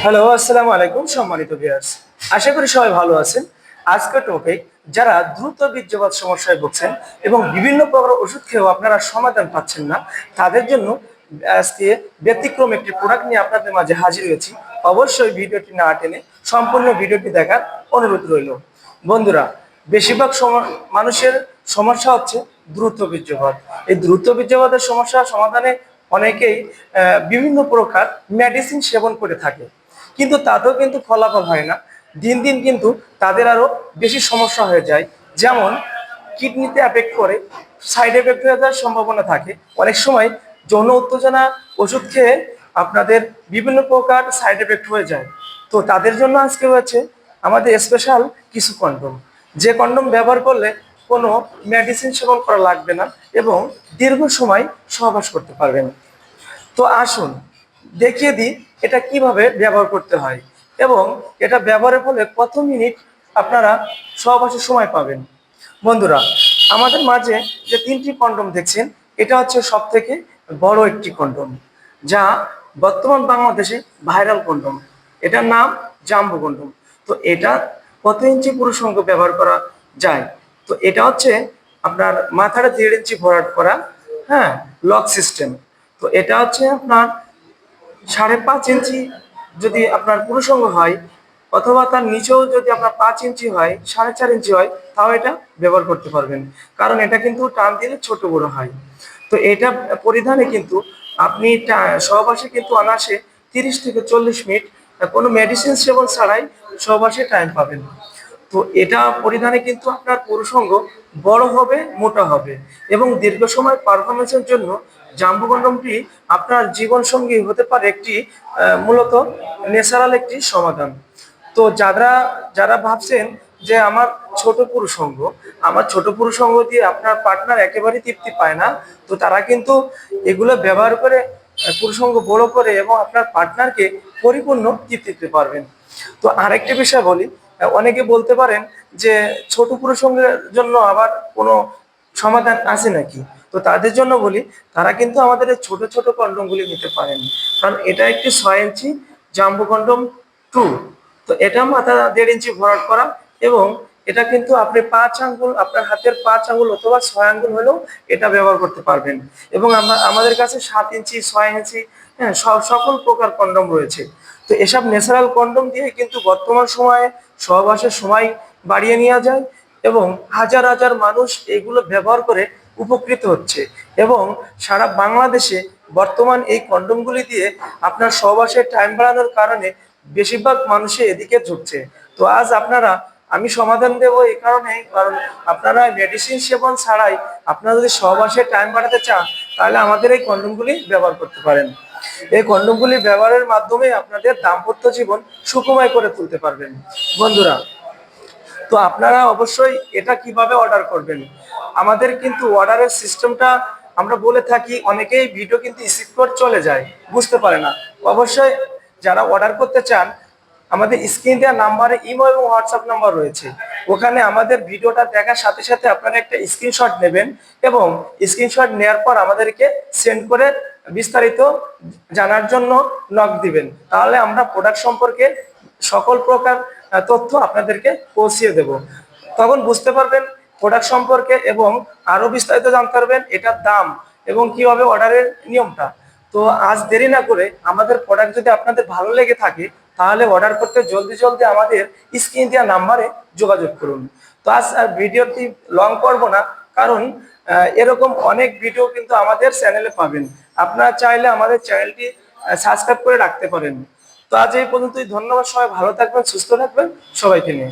Hello, আসসালামু আলাইকুম সম্মানিত ভিউয়ার্স। আশা করি সবাই ভালো আছেন। আজকের টপিক, যারা দ্রুত বীর্যপাত সমস্যায় ভুগছেন এবং বিভিন্ন প্রকার ওষুধ খেয়েও আপনারা সমাধান পাচ্ছেন না, তাদের জন্য আজকে ব্যতিক্রম একটি প্রোডাক্ট নিয়ে আপনাদের মাঝে হাজির হয়েছি। অবশ্যই ভিডিওটি না টেনে সম্পূর্ণ ভিডিওটি দেখার অনুরোধ রইল। বন্ধুরা, বেশিরভাগ মানুষের সমস্যা হচ্ছে দ্রুত বীর্যপাত। এই দ্রুত বীর্যপাতের সমস্যা সমাধানে অনেকেই বিভিন্ন প্রকার মেডিসিন সেবন করে থাকে, কিন্তু তাতেও কিন্তু ফলাফল হয় না। দিন দিন কিন্তু তাদের আরো বেশি সমস্যা হয়ে যায়। যেমন কিডনিতে এফেক্ট করে, সাইড এফেক্ট হয়ে যাওয়ার সম্ভাবনা থাকে। অনেক সময় যৌন উত্তেজনা ওষুধ খেয়ে আপনাদের বিভিন্ন প্রকার সাইড এফেক্ট হয়ে যায়। তো তাদের জন্য আজকে হচ্ছে আমাদের স্পেশাল কিছু কন্ডম, যে কন্ডম ব্যবহার করলে কোনো মেডিসিন সেবন করা লাগবে না এবং দীর্ঘ সময় সহবাস করতে পারবেন। তো আসুন দেখিয়ে দিই এটা কিভাবে ব্যবহার করতে হয় এবং এটা ব্যবহারের ফলে কত মিনিট আপনারা সহবাসের সময় পাবেন। বন্ধুরা, আমাদের মাঝে যে তিনটি কন্ডম দেখছেন, এটা হচ্ছে সব থেকে বড় একটি কন্ডম, যা বর্তমান বাংলাদেশে ভাইরাল কন্ডম। এটার নাম জাম্বো কন্ডম। তো এটা কত ইঞ্চি পুরুষাঙ্গ ব্যবহার করা যায়? তো এটা হচ্ছে আপনার মাথাটা 1.5 ইঞ্চি ভরাট করা, হ্যাঁ, লক সিস্টেম। তো এটা হচ্ছে আপনার 5.5 ইঞ্চি যদি আপনার পুরুষাঙ্গ হয়, অথবা তার নিচেও যদি আপনার 5 ইঞ্চি হয়, 4.5 ইঞ্চি হয়, তাও এটা ব্যবহার করতে পারবেন। কারণ এটা কিন্তু টান দিলে ছোট বড় হয়। তো এটা পরিধানে কিন্তু আপনি সহবাসে কিন্তু অনায়াসে 30 থেকে 40 মিনিট কোনো মেডিসিন সেবন ছাড়াই সহবাসে টাইম পাবেন। তো এটা পরিধানে কিন্তু আপনার পুরুষাঙ্গ বড় হবে, মোটা হবে এবং দীর্ঘ সময় পারফরমেন্সের জন্য জাম্বো কন্ডমটি আপনার জীবন সঙ্গী হতে পারে একটি মূলত ন্যাচারাল একটি সমাধান। তো যারা যারা ভাবছেন যে আমার ছোট পুরুষাঙ্গ দিয়ে আপনার পার্টনার একেবারেই তৃপ্তি পায় না, তো তারা কিন্তু এগুলো ব্যবহার করে পুরুষাঙ্গ বড় করে এবং আপনার পার্টনারকে পরিপূর্ণ তৃপ্তি দিতে পারবেন। তো আরেকটি বিষয় বলি, অনেকে বলতে পারেন যে ছোট পুরুষাঙ্গের জন্য আবার কোনো সমাধান আছে নাকি? তো তাদের জন্য বলি, তারা কিন্তু আমাদের এই ছোট ছোট কন্ডমগুলি নিতে পারেন। কারণ এটা একটি 6 ইঞ্চি জাম্বো কন্ডম 2। তো এটা মাথা 1.5 ইঞ্চি ভরাট করা এবং এটা কিন্তু আপনি 5 আঙ্গুল, আপনার হাতের 5 আঙ্গুল অথবা 6 আঙ্গুল হলেও এটা ব্যবহার করতে পারবেন। এবং আমাদের কাছে 7 ইঞ্চি, 6 ইঞ্চি, হ্যাঁ, সকল প্রকার কন্ডম রয়েছে। তো এসব ন্যাচারাল কন্ডম দিয়ে কিন্তু বর্তমান সময়ে সহবাসের সময় বাড়িয়ে নেওয়া যায় এবং হাজার হাজার মানুষ এগুলো ব্যবহার করে উপকৃত হচ্ছে। এবং সারা বাংলাদেশে বর্তমান এই কন্ডমগুলি দিয়ে আপনার সহবাসের টাইম বাড়ানোর কারণে বেশিরভাগ মানুষই এদিকে ঝুঁকছে। তো আজ আমি সমাধান দেব এই কারণে, কারণ আপনারা মেডিসিন সেবন ছাড়াই আপনারা যদি সহবাসের টাইম বাড়াতে চান, তাহলে আমাদের এই কন্ডমগুলি ব্যবহার করতে পারেন। এই কন্ডমগুলি ব্যবহারের মাধ্যমে আপনাদের দাম্পত্য জীবন সুখময় করে তুলতে পারবেন। বন্ধুরা, তো আপনারা অবশ্যই এটা কিভাবে অর্ডার করবেন? আমাদের কিন্তু অর্ডারের সিস্টেমটা আমরা বলে থাকি, অনেকেই ভিডিও কিন্তু স্কিপ করে চলে যায়, বুঝতে পারে না। অবশ্যই যারা অর্ডার করতে চান, আমাদের স্ক্রিন দেওয়া নাম্বারে ইমো এবং হোয়াটসঅ্যাপ নাম্বার রয়েছে। ওখানে আমাদের ভিডিওটা দেখার সাথে সাথে আপনারা একটা স্ক্রিনশট নেবেন এবং স্ক্রিনশট নেওয়ার পর আমাদেরকে সেন্ড করে বিস্তারিত জানার জন্য নক দিবেন। তাহলে আমরা প্রোডাক্ট সম্পর্কে সকল প্রকার তথ্য আপনাদেরকে পৌঁছিয়ে দেব। তখন বুঝতে পারবেন প্রোডাক্ট সম্পর্কে এবং আরো বিস্তারিত জানতে পারবেন এটার দাম এবং কিভাবে অর্ডারের নিয়মটা। তো আজ দেরি না করে আমাদের প্রোডাক্ট যদি আপনাদের ভালো লেগে থাকে, তাহলে অর্ডার করতে জলদি জলদি আমাদের স্ক্রিন দেওয়া নাম্বারে যোগাযোগ করুন। তো আজ আর ভিডিওটি লং করব না, কারণ এরকম অনেক ভিডিও কিন্তু আমাদের চ্যানেলে পাবেন। আপনারা চাইলে আমাদের চ্যানেলটি সাবস্ক্রাইব করে রাখতে পারেন। তো আজ এই পর্যন্তই। ধন্যবাদ। সবাই ভালো থাকবেন, সুস্থ থাকবেন। সবাইকে নিয়ে